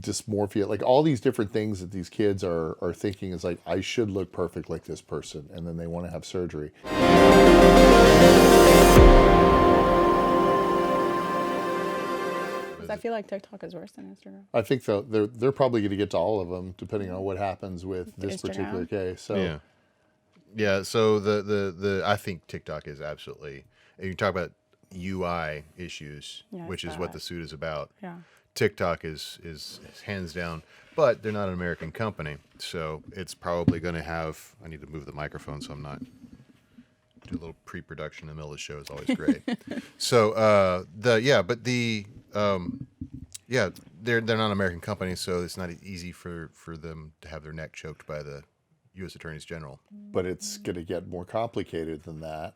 dysmorphia, like all these different things that these kids are thinking is like, I should look perfect like this person, and then they want to have surgery. I feel like TikTok is worse than Instagram. I think they're probably going to get to all of them depending on what happens with this Instagram. particular case. So yeah. So the I think TikTok is absolutely. And you talk about UI issues, which is what the suit is about. Yeah. TikTok is hands down, but they're not an American company, so it's probably going to have. I need to move the microphone so I'm not. Do a little pre-production in the middle of the show is always great. So they're not an American company, so it's not easy for them to have their neck choked by the U.S. Attorneys General. But it's going to get more complicated than that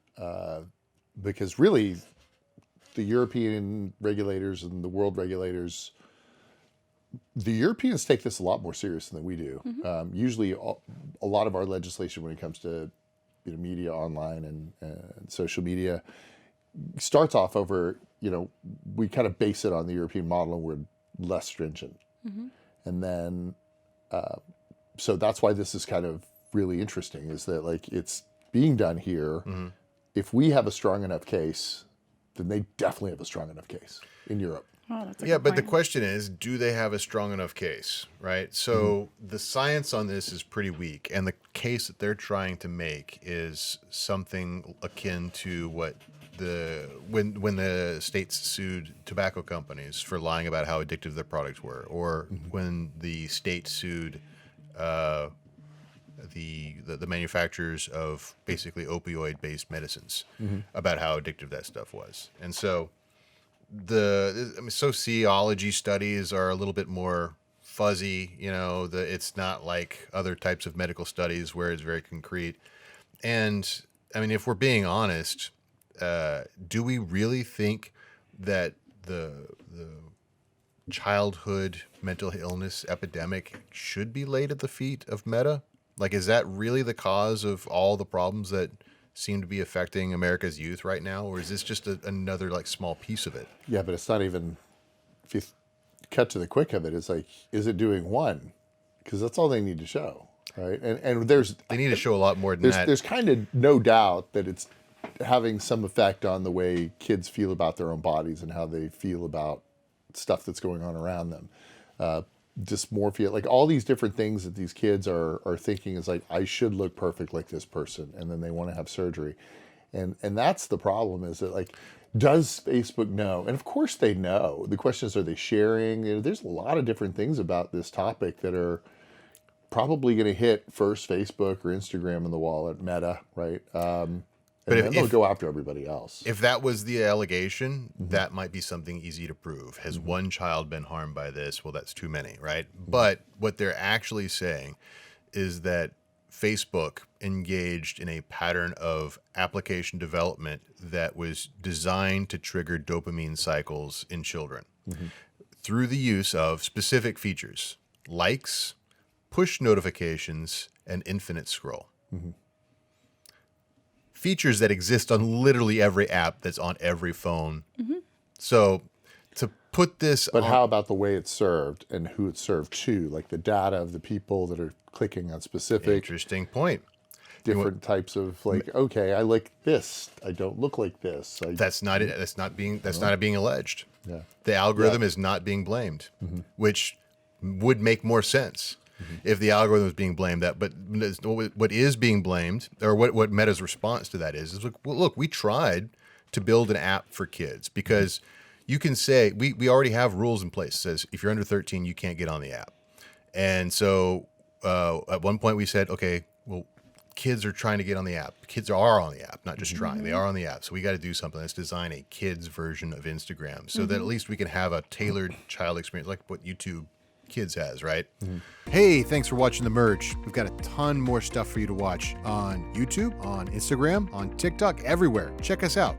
because really the European regulators and the world regulators, the Europeans take this a lot more serious than we do. Usually a lot of our legislation when it comes to media online and social media starts off over, we kind of base it on the European model and we're less stringent. And then, so that's why this is kind of really interesting is that like it's being done here. If we have a strong enough case, then they definitely have a strong enough case in Europe. Oh, that's a Yeah, good but the point. question is, do they have a strong enough case, right? So the science on this is pretty weak, and the case that they're trying to make is something akin to what when the states sued tobacco companies for lying about how addictive their products were, or when the state sued the manufacturers of basically opioid-based medicines about how addictive that stuff was, and so. Sociology studies are a little bit more fuzzy, it's not like other types of medical studies where it's very concrete. And I mean, if we're being honest, do we really think that the childhood mental illness epidemic should be laid at the feet of Meta? Like, is that really the cause of all the problems that seem to be affecting America's youth right now, or is this just another like small piece of it? Yeah, but it's not even, if you cut to the quick of it, it's like, is it doing one? Because that's all they need to show, right? And They need to show a lot more than that. There's kind of no doubt that it's having some effect on the way kids feel about their own bodies and how they feel about stuff that's going on around them. Dysmorphia, like all these different things that these kids are thinking is like, I should look perfect like this person, and then they want to have surgery. And that's the problem is that like, does Facebook know? And of course they know. The question is, are they sharing? There's a lot of different things about this topic that are probably going to hit first Facebook or Instagram in the wallet, Meta, right? But then they'll go after everybody else. If that was the allegation, that might be something easy to prove. Has one child been harmed by this? Well, that's too many, right? But what they're actually saying is that Facebook engaged in a pattern of application development that was designed to trigger dopamine cycles in children through the use of specific features, likes, push notifications, and infinite scroll. Features that exist on literally every app that's on every phone. So to put this But how about the way it's served and who it's served to? Like the data of the people that are clicking on specific interesting point. different types of like, okay, I like this. I don't look like this. That's not it. That's not being alleged. Yeah. The algorithm is not being blamed, which would make more sense. If the algorithm is being blamed, but what is being blamed, or what Meta's response to that is look, we tried to build an app for kids because you can say we already have rules in place. It says if you're under 13, you can't get on the app. And so at one point we said, okay, well, kids are trying to get on the app. Kids are on the app, not just trying. They are on the app. So we got to do something. Let's design a kids version of Instagram so that at least we can have a tailored child experience like what YouTube Kids has, right? Hey, thanks for watching The Merge. We've got a ton more stuff for you to watch on YouTube, on Instagram, on TikTok, everywhere. Check us out.